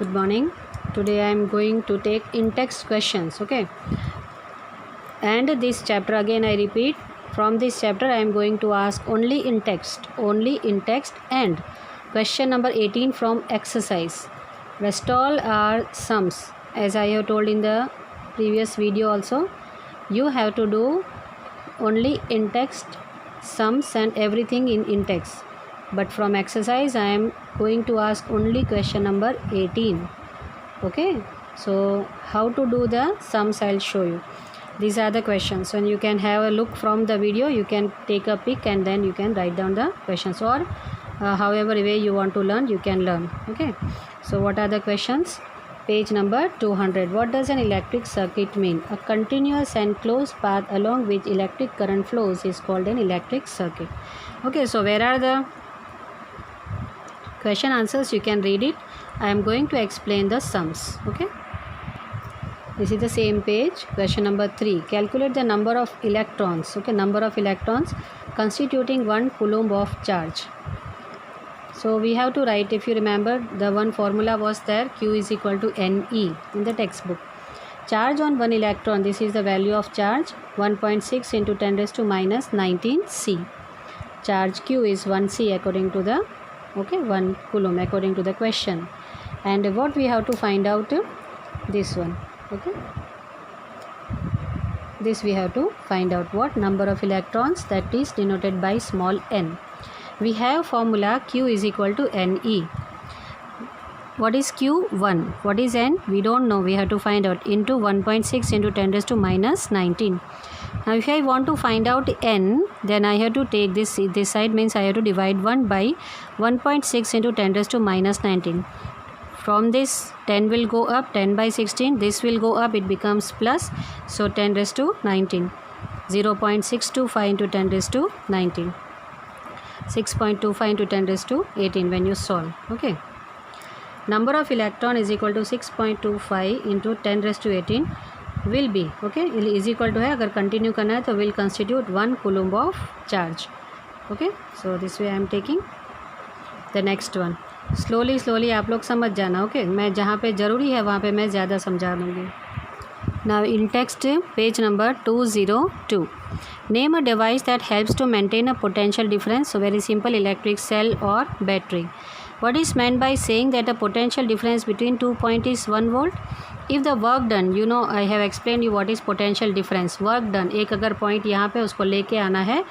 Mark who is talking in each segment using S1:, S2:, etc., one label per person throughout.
S1: Good morning. Today I am going to take in-text questions, okay? And this chapter, again I repeat, from this chapter I am going to ask only in text, and question number 18 from exercise. Rest all are sums. As I have told in the previous video also, you have to do only in text sums and everything in text. But from exercise I am going to ask only question number 18. Okay, so how to do the sums I'll show you. These are the questions, and you can have a look from the video. You can take a pic and then you can write down the questions, or however way you want to learn, you can learn. Okay, so what are the questions? Page number 200. What does an electric circuit mean? A continuous and closed path along which electric current flows is called an electric circuit. Okay, so where are the question answers? You can read it. I am going to explain the sums. Okay, this is the same page. Question number 3. Calculate the number of electrons. Okay, number of electrons constituting 1 coulomb of charge. So we have to write, if you remember, the one formula was there, Q is equal to NE in the textbook. Charge on 1 electron, this is the value of charge, 1.6 into 10 raised to minus 19 C. Charge Q is 1 C according to the, 1 coulomb according to the question. And what we have to find out, this one. Okay, this we have to find out, what number of electrons, that is denoted by small n. We have formula Q is equal to NE. What is Q? 1. What is N? We don't know. We have to find out. Into 1.6 into 10 raised to minus 19. Now if I want to find out N, then I have to take this side, means I have to divide 1 by 1.6 into 10 raised to minus 19. From this 10 will go up, 10 by 16, this will go up, it becomes plus, so 10 raised to 19. 0.625 into 10 raised to 19. 6.25 into 10 raised to 18 when you solve. Okay, number of electron is equal to 6.25 into 10 raised to 18 will be, okay, is equal to है, अगर continue करना है तो will constitute 1 coulomb of charge. Okay, so this way I am taking the next one. Slowly आप लोग समझ जाना. Okay, मैं जहाँ पे ज़रूरी है वहाँ पे मैं ज़्यादा समझा दूँगी. Now in text page number 202. Name a device that helps to maintain a potential difference. So very simple, electric cell और battery. What is meant by saying that a potential difference between 2 points is 1 volt? If the work done, you know I have explained you what is potential difference. Work done, एक अगर point यहाँ पे उसको लेके आना है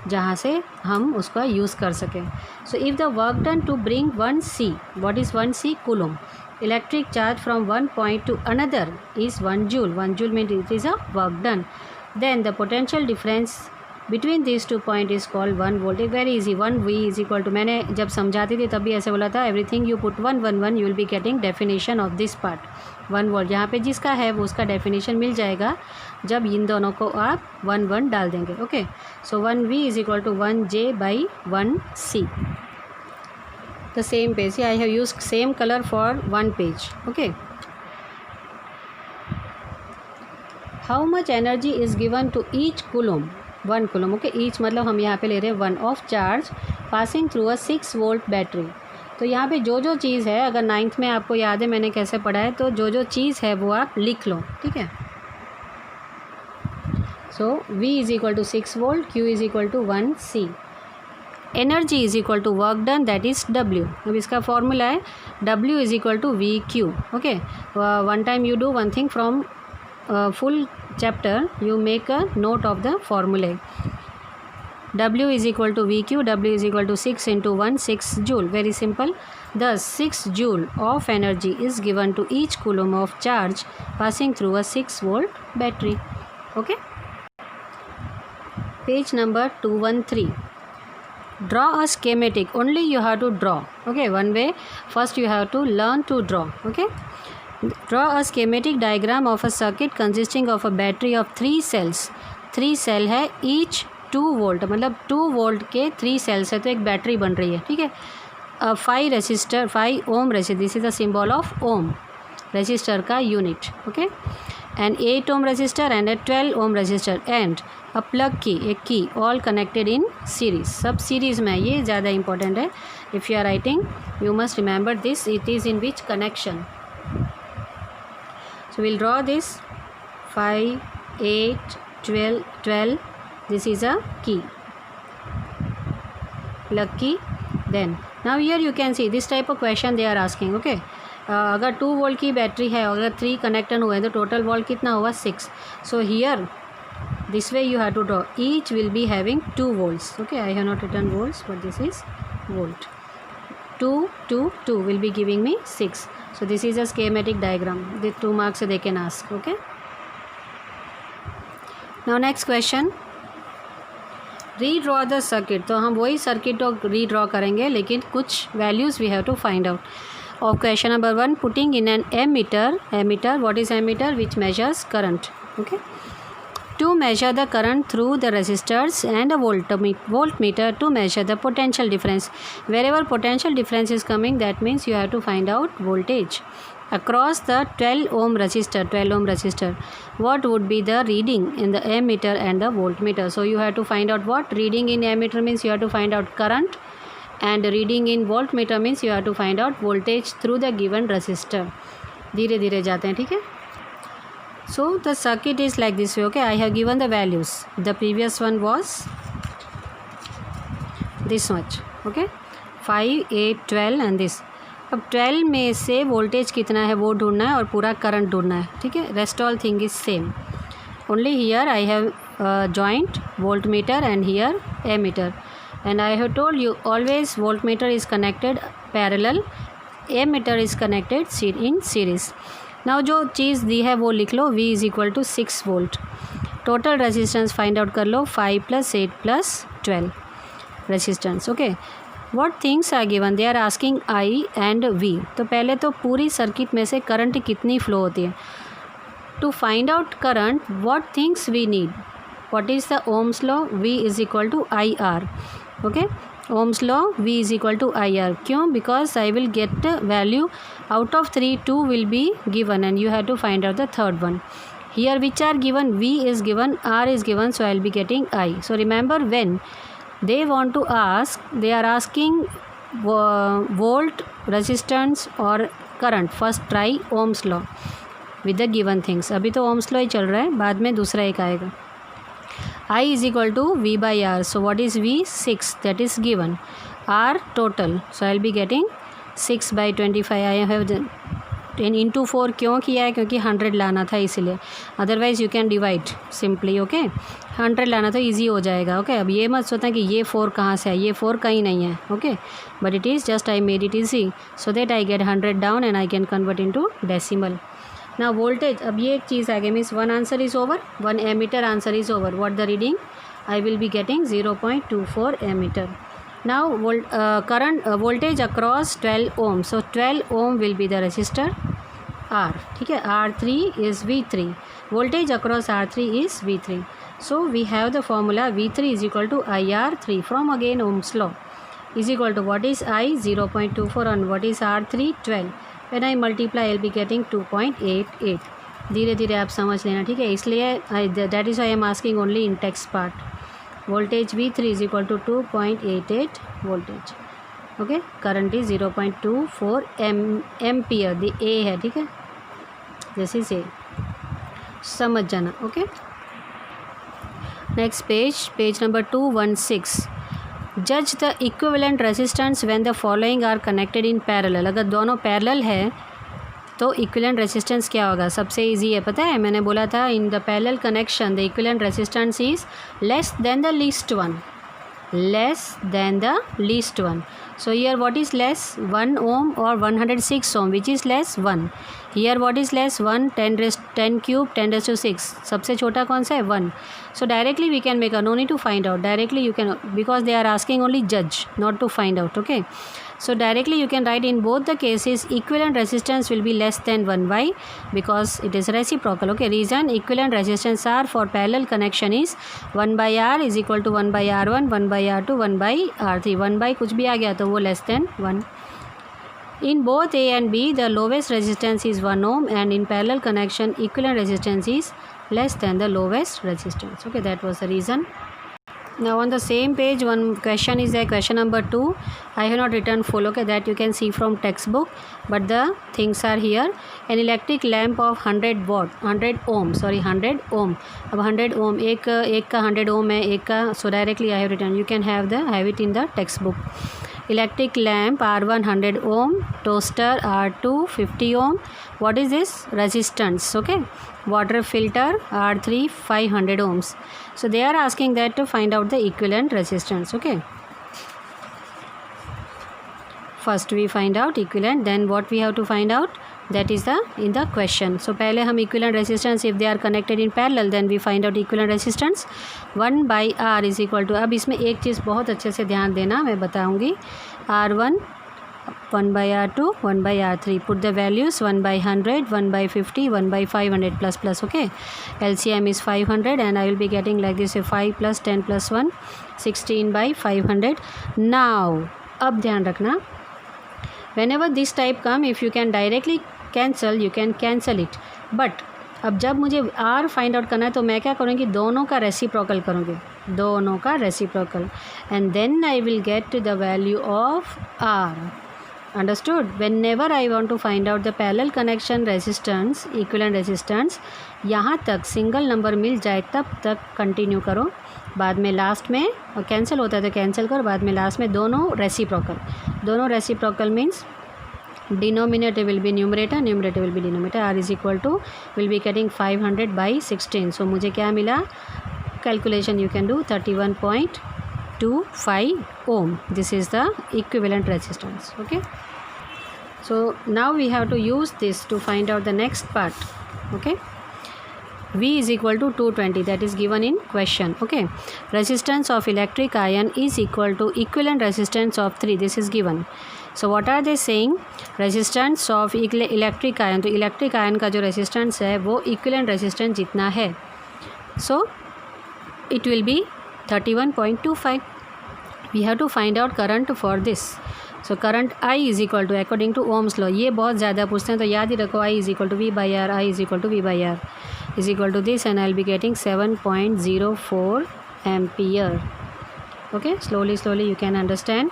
S1: जहाँ से हम उसका use कर सकें. So if the work done to bring 1 C, what is 1 C? Coulomb. Electric charge from one point to another is 1 joule. 1 joule means it is a work done. Then the potential difference between these 2 points is called 1 volt. Very easy. 1 V is equal to, मैंने जब समझाती थी तब भी ऐसे बोला था, everything you put 1 1 1 you will be getting definition of this part. 1 volt यहाँ पे जिसका है वो उसका definition मिल जाएगा जब इन दोनों को आप 1 1 डाल देंगे. Okay, so 1 V is equal to 1 J by 1 C. The same page. I have used same color for one page. Okay. How much energy is given to each coulomb? 1 coulomb. Okay, each मतलब हम यहाँ पे ले रहे हैं 1 of charge passing through a 6 volt battery. तो यहाँ पे जो जो चीज़ है, अगर 9th में आपको याद है मैंने कैसे पढ़ा है, तो जो जो चीज़ है वो आप लिख लो. ठीक है. So V is equal to 6 volt, Q is equal to 1 C. Energy is equal to work done, that is W. अब इसका फॉर्मूला है W is equal to VQ. Okay, one time you do one thing from full chapter, you make a note of the formula. W is equal to VQ. W is equal to 6 into 1, 6 joule. Very simple. Thus 6 joule of energy is given to each coulomb of charge passing through a 6 volt battery. Okay, page number 213. Draw a schematic. Only you have to draw. Okay, one way, first you have to learn to draw. Okay, draw a schematic diagram of a circuit consisting of a battery of 3 cells. 3 cell है, each 2 volt, मतलब 2 volt के 3 sales है तो एक battery बन रही है. ठीक है. 5 resistor, 5 ohm resistor, this is the symbol of ohm, resistor का unit. Okay, and 8 ohm resistor and 12 ohm resistor and a plug key, एक key, all connected in series. सब सीरीज़ में, ये ज़्यादा इंपॉर्टेंट है. If you are writing you must remember this. It is in which connection. So we'll draw this 5, 8, 12. This is a key, plug key. Then now here you can see this type of question they are asking. Okay, अगर 2 volt की battery है, अगर 3 कनेक्टन हुए तो total volt कितना हुआ 6. So here this way you have to draw. Each will be having 2 volts. Okay, I have not written volts, but this is volt. 2 2 2 will be giving me 6. So this is a schematic diagram. The 2 marks they can ask. Okay, now next question, redraw the circuit. तो हम वही circuit को redraw करेंगे, लेकिन कुछ values we have to find out. Of question number 1, putting in an ammeter. What is ammeter? Which measures current. Okay, to measure the current through the resistors, and a voltmeter to measure the potential difference. Wherever potential difference is coming, that means you have to find out voltage across the 12 ohm resistor. What would be the reading in the ammeter and the voltmeter? So you have to find out what reading in ammeter means. You have to find out current, and reading in voltmeter means you have to find out voltage through the given resistor. धीरे धीरे जाते हैं, ठीक है. So the circuit is like this way. Okay, I have given the values. The previous one was this much. Okay, 5, 8, 12 and this. अब 12 में से voltage कितना है वो ढूंढना है और पूरा करंट ढूंढना है, ठीक है. Rest all thing is same. Only here I have joint voltmeter and here ammeter, and I have told you always voltmeter is connected parallel, ammeter is connected in series. Now जो चीज़ दी है वो लिख लो. V is equal to 6 volt. Total resistance find out कर लो. 5 + 8 + 12 resistance. Okay, what things are given? They are asking I and V. तो पहले तो पूरी सर्किट में से करंट कितनी फ्लो होती है. To find out current, what things we need? What is the Ohm's law? V is equal to IR. Okay, Ohm's law, V is equal to IR. क्यों? Because I will get the value out of 3, 2 will be given and you have to find out the third one. Here which are given? V is given, R is given, so I will be getting I. So remember, when they want to ask, they are asking volt, resistance or current. First try Ohm's law with the given things. अभी तो Ohm's law ही चल रहा है, बाद में दूसरा एक आएगा. I is equal to V by R. So what is V? 6. That is given. R total. So I will be getting 6 by 25. I have into 4 क्यों किया है? क्योंकि 100 लाना था इसलिए. Otherwise you can divide simply. Okay, 100 लाना तो easy हो जाएगा. ओके, अब ये मत सोचना कि ये 4 कहाँ से है. ये 4 कहीं नहीं है. Okay, but it is just I made it easy so that I get 100 down and I can convert into decimal. ना वोल्टेज, अब ये एक चीज़ आ गई. Means 1 answer is over, 1 ammeter answer is over. What the reading? I will be getting 0.24 ammeter. Now current voltage across 12 ohm. So 12 ohm will be the resistor R. ठीक है, R3 is V3. Voltage across R3 is V3. So we have the formula V3 is equal to IR3 from again Ohm's law is equal to what is I? 0.24 and what is R3? 12. When I multiply, I will be getting 2.88. धीरे धीरे आप समझ लेना, ठीक है. इसलिए that is why I am asking only in text part. Voltage V3 is equal to 2.88 voltage. Okay, current is 0.24 ampere. the A है, ठीक है. This is A. समझ जाना. Okay, next page number 216. जज the equivalent resistance when the following are connected in parallel. अगर दोनों parallel है तो इक्विवेलेंट रेजिस्टेंस क्या होगा? सबसे इजी है, पता है. मैंने बोला था in the parallel connection the equivalent resistance is less than the least one. So here what is less? 1 ohm or 106 ohm, which is less? 1. Here what is less? 1, 10 cube, 10 raised to 6. सबसे छोटा कौन सा है? 1. So directly we can make a, no need to find out. Directly you can, because they are asking only judge, not to find out. Okay. So directly you can write in both the cases equivalent resistance will be less than 1. Why? Because it is reciprocal. Okay. Reason equivalent resistance R for parallel connection is 1 by R is equal to 1 by R1, 1 by R2, 1 by R3. 1 by कुछ भी आ गया तो वो less than 1. In both A and B, the lowest resistance is 1 ohm, and in parallel connection, equivalent resistance is less than the lowest resistance. Okay, that was the reason. Now on the same page, one question is there, question number 2. I have not written full, okay, that you can see from textbook, but the things are here. An electric lamp of 100 watt, 100 ohm, sorry 100 ohm. अब 100 ohm, एक का 100 ohm है, एक का, so directly I have written, you can have it in the textbook. Electric lamp R1 100 ohm, toaster R2 50 ohm. What is this? Resistance, okay. Water filter R3 500 ohms. So they are asking that to find out the equivalent resistance, okay. First we find out equivalent, then what we have to find out, that is in the question. So पहले हम equivalent resistance, if they are connected in parallel, then we find out equivalent resistance. 1 by R is equal to, अब इसमें एक चीज़ बहुत अच्छे से ध्यान देना, मैं बताऊँगी. R1 1 by R2 1 by R3. Put the values 1 by 100 1 by 50 1 by 500 plus, okay. LCM is 500 and I will be getting like this, 5 plus 10 plus 1 16 by 500. Now अब ध्यान रखना, whenever this type come, if you can directly cancel, you can cancel it, but अब जब मुझे R find out करना है तो मैं क्या करूँगी, दोनों का रेसिप्रोकल करूँगी, दोनों का reciprocal, and then I will get the value of R. Understood? whenever I want to find out the parallel connection resistance, equivalent resistance, यहाँ तक सिंगल नंबर मिल जाए तब तक कंटिन्यू करो, बाद में लास्ट में कैंसिल होता है तो कैंसिल करो, बाद में लास्ट में दोनों reciprocal means denominator will be numerator will be denominator. R is equal to, will be getting 500 by 16. So मुझे क्या मिला, calculation you can do 31.25 ohm. This is the equivalent resistance, okay. So now we have to use this to find out the next part, okay. V is equal to 220, that is given in question, okay. Resistance of electric iron is equal to equivalent resistance of 3, this is given. So what are they saying, resistance of electric iron, तो electric iron का जो resistance है वो equivalent resistance जितना है, so it will be 31.25. We have to find out current for this. So current I is equal to, according to Ohm's law, ये बहुत ज़्यादा पूछते हैं तो याद ही रखो, I is equal to V by R, I is equal to V by R is equal to this, and I will be getting 7.04 ampere, okay. Slowly you can understand.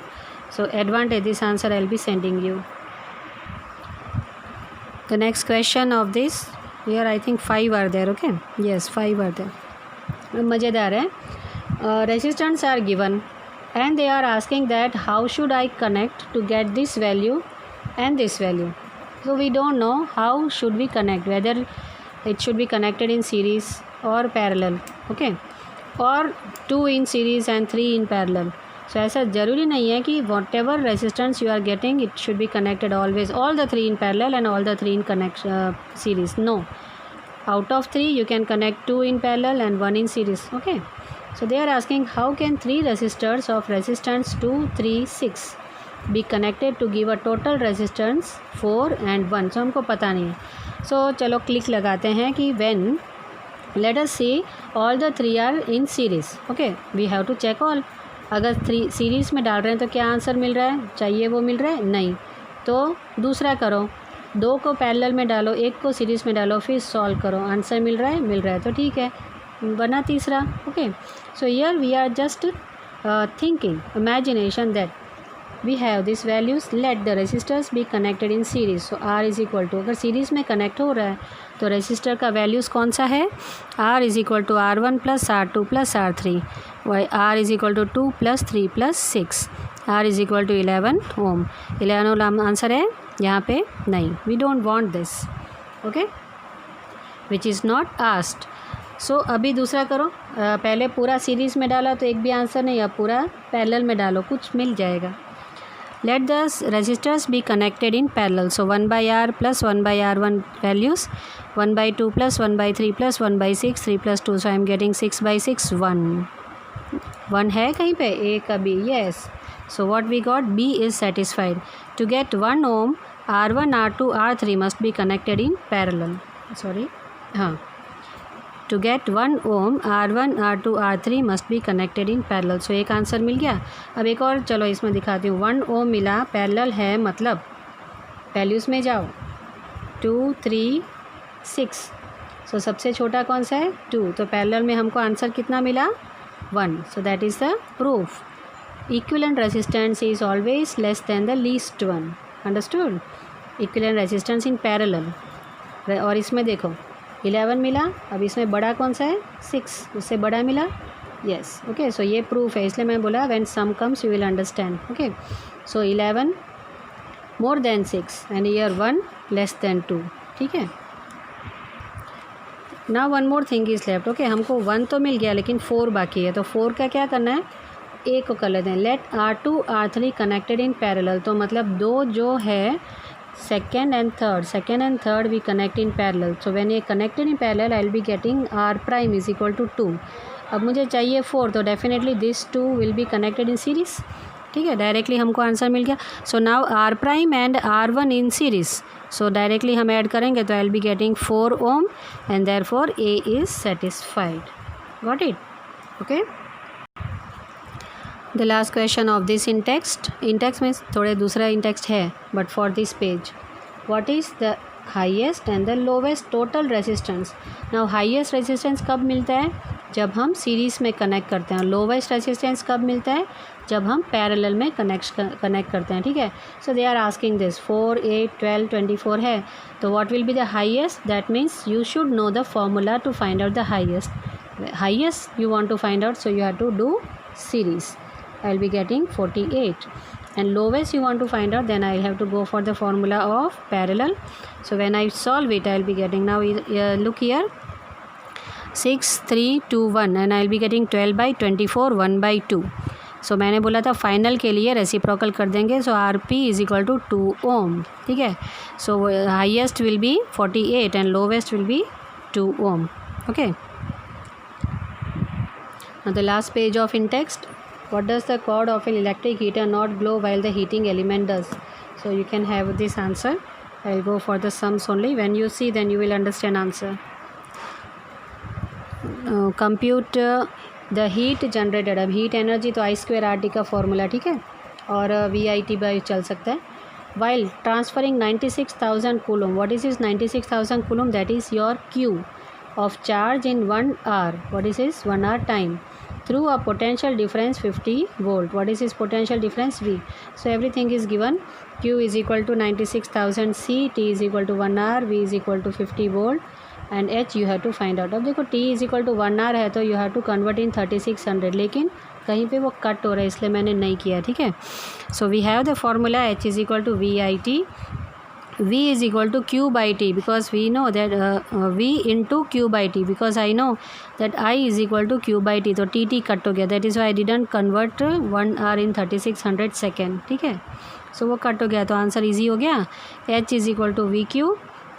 S1: So advantage, this answer I will be sending you. The next question of this, here I think 5 are there, okay. Yes, 5 are there. मज़ेदार है. Resistance are given and they are asking that how should I connect to get this value and this value. So we don't know how should we connect, whether it should be connected in series or parallel, okay, or 2 in series and 3 in parallel. So ऐसा ज़रूरी नहीं है कि whatever resistance you are getting, it should be connected always, all the 3 in parallel and all the 3 in series. No, out of 3 you can connect 2 in parallel and 1 in series, okay. So they are asking how can 3 resistors of resistance 2, 3, 6 be connected to give a total resistance 4 and 1. So हमको पता नहीं है. So चलो click लगाते हैं कि when, let us see all the 3 are in series, okay. We have to check all. अगर 3 series में डाल रहे हैं तो क्या आंसर मिल रहा है, चाहिए वो मिल रहा है, नहीं, तो दूसरा करो, 2 को पैरेलल में डालो, 1 को सीरीज़ में डालो, फिर सॉल्व करो, आंसर मिल रहा है तो ठीक है, बना तीसरा, okay. So here we are just thinking, imagination that we have these values, let the resistors be connected in series. So R is equal to, अगर सीरीज़ में कनेक्ट हो रहा है तो रेसिस्टर का वैल्यूज़ कौन सा है, R is equal to R1 plus R2 plus R3, R is equal to 2 plus 3 plus 6, R is equal to 11 ohm. 11 ohm answer है यहाँ पे, नहीं, we don't want this, okay, which is not asked. So अभी दूसरा करो, पहले पूरा series में डाला तो एक भी आंसर नहीं, अब पूरा पैरेलल में डालो, कुछ मिल जाएगा. Let the resistors be connected in parallel. So 1 by R plus 1 by R1 values, 1 by 2 plus 1 by 3 plus 1 by 6, 3 plus 2. So I am getting 6 by 6, 1. 1 है कहीं पे, A का B, yes. So what we got, B is satisfied. To get 1 ohm, R1, R2, R3 must be connected in parallel. Sorry, हाँ. To get 1 ohm, R1, R2, R3 must be connected in parallel. So एक answer मिल गया. अब एक और चलो इसमें दिखाती हूँ. 1 ohm मिला, पैरेलल है, मतलब वैल्यूज़ में जाओ, 2, 3, 6. सो सबसे छोटा कौन सा है, 2. तो पैरेलल में हमको आंसर कितना मिला, 1. So that is the proof. Equivalent resistance is always less than the least one. Understood? Equivalent resistance in parallel. और इसमें देखो 11 मिला, अब इसमें बड़ा कौन सा है 6, उससे बड़ा मिला यस. ओके, सो ये प्रूफ है, इसलिए मैं बोला when sum comes you will understand. Okay, so 11 more than 6 and here 1 less than 2. ठीक है. Now one more thing is left. Okay, हमको 1 तो मिल गया लेकिन 4 बाकी है, तो 4 का क्या करना है, ए को कर लेते हैं. Let R2 R3 connected in parallel. तो मतलब दो जो है second and third we connect in parallel. So when ये connected in parallel I will be getting R prime is equal to 2. अब मुझे चाहिए 4, तो definitely this 2 will be connected in series. ठीक है, डायरेक्टली हमको आंसर मिल गया. So now R prime and R1 in series. So directly हम add करेंगे तो I will be getting 4 ohm and therefore A is satisfied. Got it? Okay. The last question of this in text. In text में थोड़े दूसरा in text है, but for this page, what is the highest and the lowest total resistance? Now highest resistance कब मिलता है, जब हम series में कनेक्ट करते हैं. लोवेस्ट रेजिस्टेंस कब मिलता है, जब हम पैरेलल में कनेक्ट करते हैं. ठीक है. So they are asking this 4, 8, 12, 24 है, तो what will be the highest. That means you should know the formula to find out the highest you want to find out, so you have to do series. I will be getting 48, and lowest you want to find out, then I have to go for the formula of parallel. So when I solve it I will be getting, now look here, 6, 3, 2, 1 and I will be getting 12 by 24 1 by 2. So मैंने बोला था final के लिए reciprocal कर देंगे. So RP is equal to 2 ohm. ठीक है. So highest will be 48 and lowest will be 2 ohm. Okay. Now the last page of in text. What does the cord of an electric heater not glow while the heating element does? So you can have this answer. I will go for the sums only. When you see, then you will understand answer. Compute the heat generated. अब heat energy तो I2RT का formula. ठीक है. और VIT by चल सकता है. While transferring 96,000 coulomb. What is this 96,000 coulomb? That is your Q of charge in 1 hour. What is this 1 hour time? Through a potential difference 50 volt. What is this potential difference? V. So everything is given. Q is equal to 96,000 C, T is equal to 1 hour, V is equal to 50 volt and H you have to find out. अब देखो T is equal to 1 hour है तो you have to convert in 3600, लेकिन कहीं पे वो cut हो रहा है इसलिए मैंने नहीं किया. ठीक है. So we have the formula H is equal to VIT. V is equal to Q by T, because we know that V into Q by T, because I know that I is equal to Q by T. तो TT cut हो गया. That is why I didn't convert 1 hour in 3600 second. ठीक है. So वो cut हो गया तो answer easy हो गया. H is equal to VQ.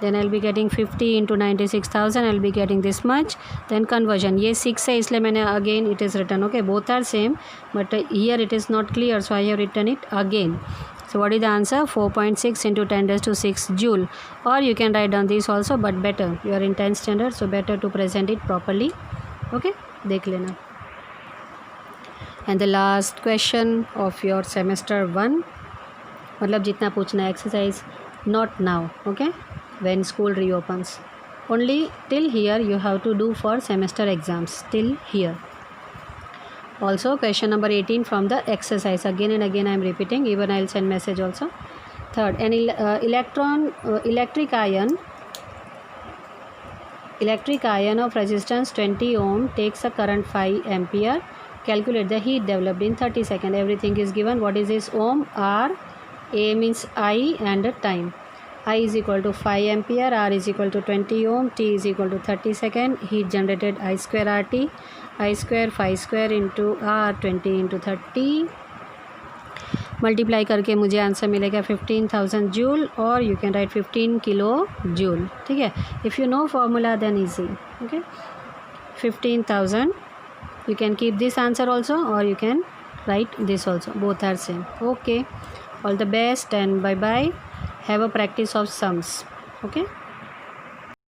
S1: Then I'll be getting 50 into 96,000. I'll be getting this much. Then conversion. ये 6 है इसलिए मैंने again it is written. Okay, both are same, but here it is not clear, so I have written it again. So what is the answer? 4.6 into 10 raised to 6 joule. Or you can write down this also, but better. You are in 10th standard, so better to present it properly. Okay, देख लेना. And the last question of your semester 1. मतलब जितना पूछना है exercise. Not now. Okay, when school reopens. Only till here you have to do for semester exams. Till here. Also question number 18 from the exercise. Again and again I am repeating, even I will send message also. Third, an electric iron of resistance 20 ohm takes a current 5 ampere. Calculate the heat developed in 30 seconds. Everything is given. What is this? Ohm, R, A means I and time. I is equal to 5 ampere, R is equal to 20 ohm, T is equal to 30 second. Heat generated I2RT. I square 5 square into R 20 into 30 multiply करके मुझे answer मिलेगा 15,000 joule, और you can write 15 kilo joule. ठीक है. If you know formula then easy. Okay. 15,000. You can keep this answer also और you can write this also. Both are same. Okay. All the best and bye bye. Have a practice of sums. Okay.